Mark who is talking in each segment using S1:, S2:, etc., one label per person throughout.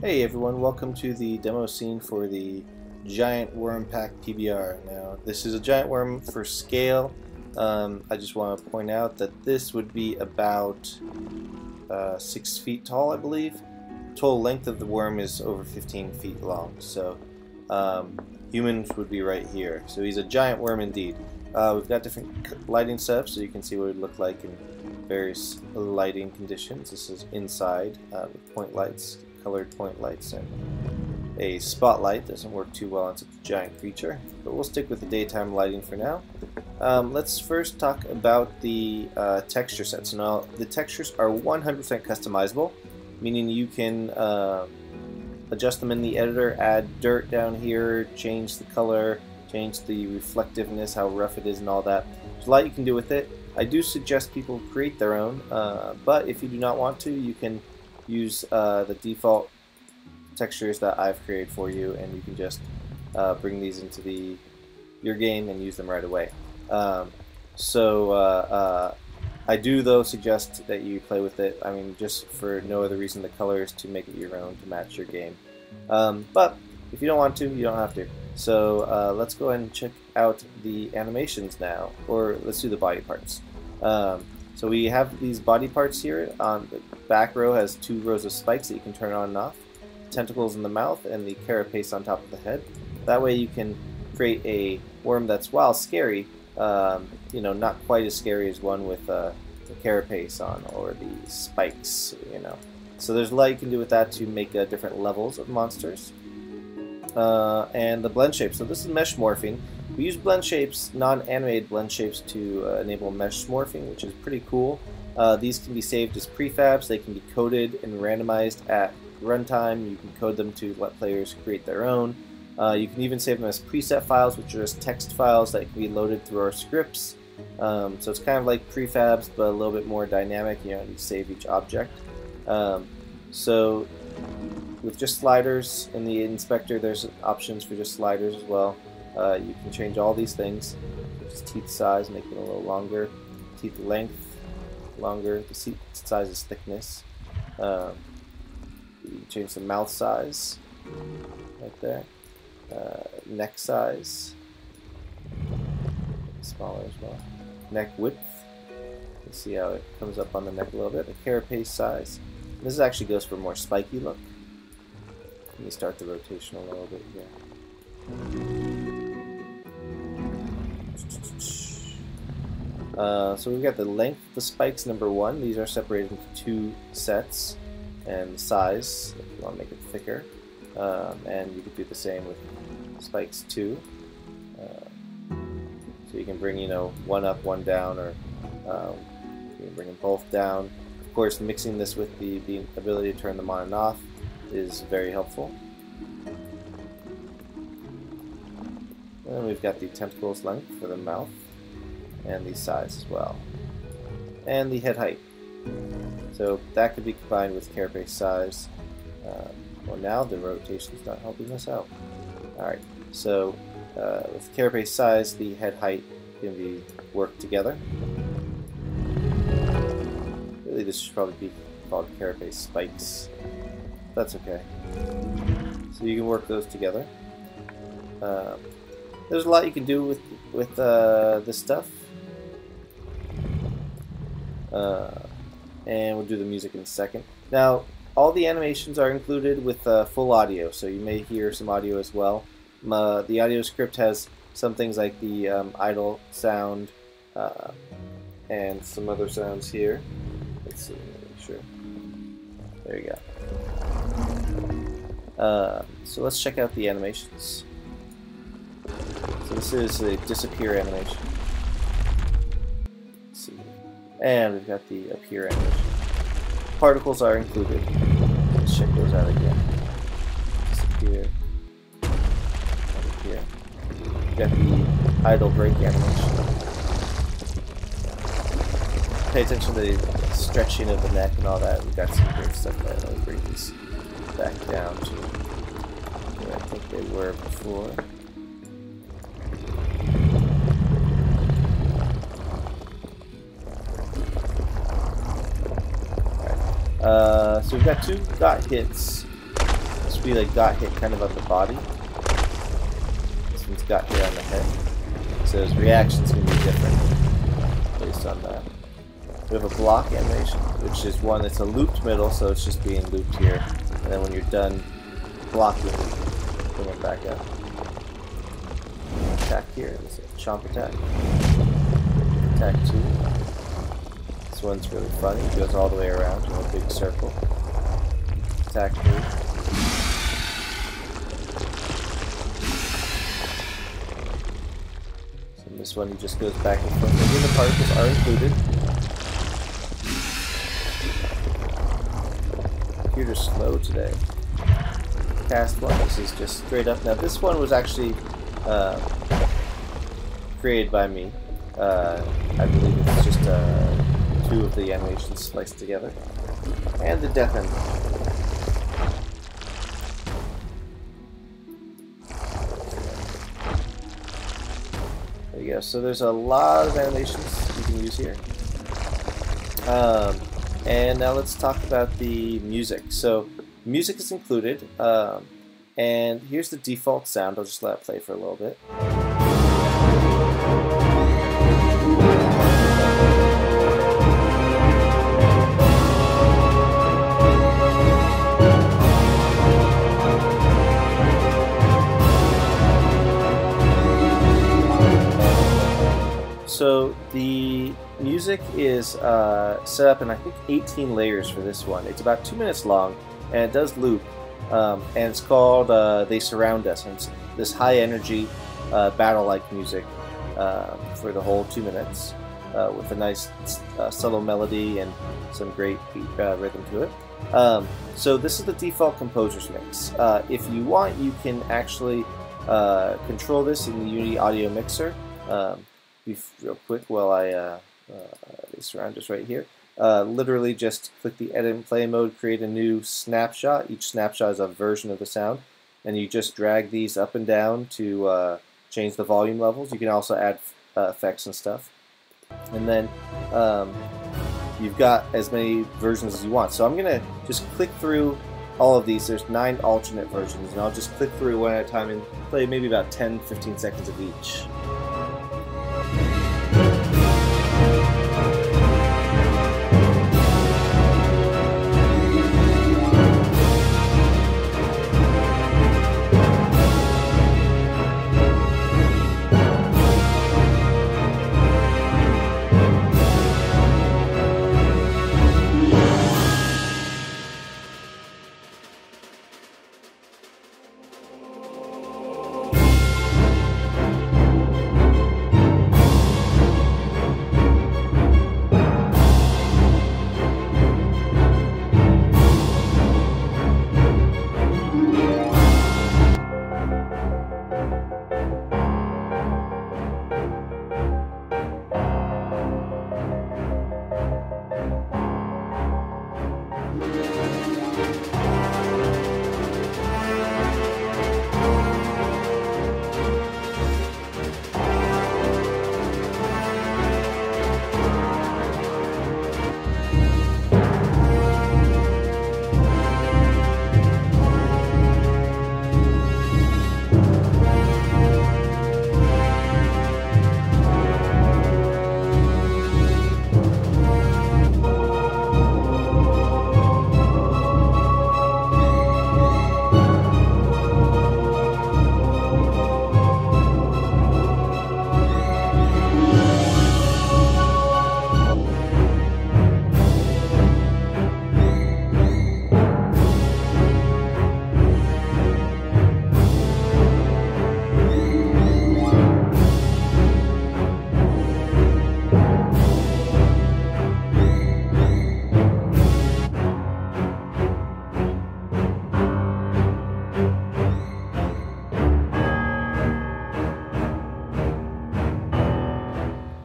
S1: Hey everyone, welcome to the demo scene for the giant worm pack PBR. Now this is a giant worm for scale. I just want to point out that this would be about 6 feet tall, I believe. Total length of the worm is over 15 feet long, so humans would be right here. So he's a giant worm indeed. We've got different lighting setups so you can see what it would look like in various lighting conditions. This is inside with point lights, colored point lights, and a spotlight. Doesn't work too well on such a giant creature, but we'll stick with the daytime lighting for now. Let's first talk about the texture sets. Now the textures are 100% customizable, meaning you can adjust them in the editor, add dirt down here, change the color, change the reflectiveness, how rough it is, and all that. There's a lot you can do with it. I do suggest people create their own, but if you do not want to, you can use the default textures that I've created for you, and you can just bring these into your game and use them right away. I do though suggest that you play with it. I mean, just for no other reason, the colors to make it your own to match your game. But if you don't want to, you don't have to. So let's go ahead and check out the animations now, or let's do the body parts. So we have these body parts here. On the back row has 2 rows of spikes that you can turn on and off, tentacles in the mouth, and the carapace on top of the head. That way you can create a worm that's, while scary, you know, not quite as scary as one with the carapace on or the spikes, you know. So there's a lot you can do with that to make different levels of monsters. And the blend shapes. So this is mesh morphing. We use blend shapes, non-animated blend shapes, to enable mesh morphing, which is pretty cool. These can be saved as prefabs. They can be coded and randomized at runtime. You can code them to let players create their own. You can even save them as preset files, which are just text files that can be loaded through our scripts. So it's kind of like prefabs, but a little bit more dynamic. You know, you save each object. So with just sliders in the inspector, there's options for just sliders as well. You can change all these things. Just teeth size, make them a little longer. Teeth length, longer. The teeth size is thickness. You can change the mouth size, right there. Neck size, smaller as well. Neck width. You can see how it comes up on the neck a little bit. The carapace size. This actually goes for a more spiky look. Let me start the rotation a little bit here. So we've got the length of the spikes, number 1. These are separated into 2 sets, and the size, if you want to make it thicker. And you could do the same with spikes 2. So you can bring, you know, one up, one down, or you can bring them both down. Of course, mixing this with the ability to turn them on and off is very helpful. And we've got the tentacles length for the mouth, and the size as well, and the head height. So that could be combined with carapace size. Well, now the rotation is not helping us out. Alright, so with carapace size, the head height can be worked together. Really, this should probably be called carapace spikes. That's okay. So you can work those together. There's a lot you can do with this stuff. And we'll do the music in a second. Now, all the animations are included with full audio, so you may hear some audio as well. The audio script has some things like the idle sound and some other sounds here. Let's see, make sure. There you go. So let's check out the animations. So this is a disappear animation. Let's see. And we've got the appear animation. Particles are included. Let's check those out again. Disappear. Appear. We've got the idle break animation. Pay attention to the stretching of the neck and all that. We've got some great stuff there. Let me bring these back down to where I think they were before. So we've got 2 got hits be like got hit kind of on the body. This one's got hit on the head. So his reaction's going to be different based on that. We have a block animation, which is one that's a looped middle, so it's just being looped here. And then when you're done blocking, bring it back up. Attack here, this is a chomp attack. Attack 2. This one's really funny, it goes all the way around in a big circle. Attack 3. So this one just goes back and forth. Again, the particles are included. Computer's slow today. Cast 1, this is just straight up. Now this one was actually created by me. I believe it's just 2 of the animations spliced together. And the death end. There you go. So there's a lot of animations you can use here. And now let's talk about the music. So music is included, and here's the default sound. I'll just let it play for a little bit. So the music is set up in I think 18 layers for this one. It's about 2 minutes long, and it does loop. And it's called They Surround Us. And it's this high energy battle-like music for the whole 2 minutes with a nice subtle melody and some great beat, rhythm to it. So this is the default composer's mix. If you want, you can actually control this in the Unity audio mixer. Real quick while I They Surround Us right here. Literally just click the edit and play mode, create a new snapshot. Each snapshot is a version of the sound, and you just drag these up and down to change the volume levels. You can also add effects and stuff. And then you've got as many versions as you want. So I'm going to just click through all of these. There's 9 alternate versions, and I'll just click through one at a time and play maybe about 10-15 seconds of each.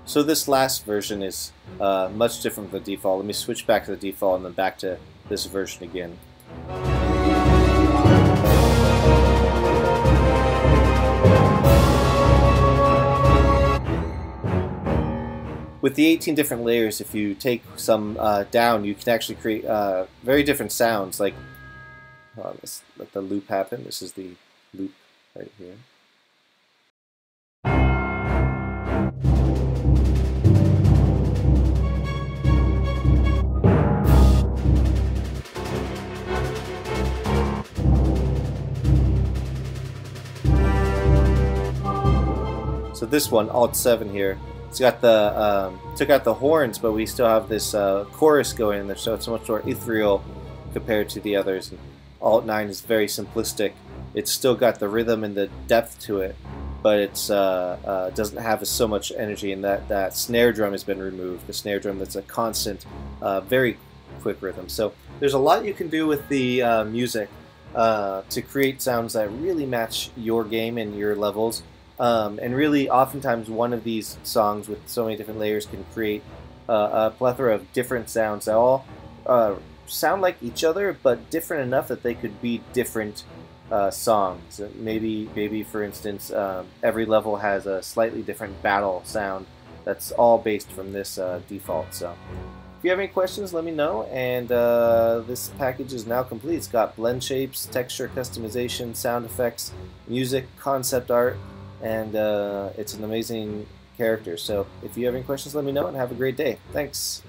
S1: So this last version is much different from the default. Let me switch back to the default and then back to this version again. With the 18 different layers, if you take some down, you can actually create very different sounds. Like Let's let the loop happen. This is the loop right here. So this one, Alt 7 here, it's got the took out the horns, but we still have this chorus going in there, so it's much more ethereal compared to the others. And Alt 9 is very simplistic. It's still got the rhythm and the depth to it, but it's doesn't have so much energy. And that snare drum has been removed. The snare drum that's a constant, very quick rhythm. So there's a lot you can do with the music to create sounds that really match your game and your levels. And really, oftentimes, one of these songs with so many different layers can create a plethora of different sounds that all sound like each other, but different enough that they could be different songs. Maybe, for instance, every level has a slightly different battle sound that's all based from this default. So, if you have any questions, let me know. And this package is now complete. It's got blend shapes, texture customization, sound effects, music, concept art, and it's an amazing character. So if you have any questions, let me know, and have a great day. Thanks.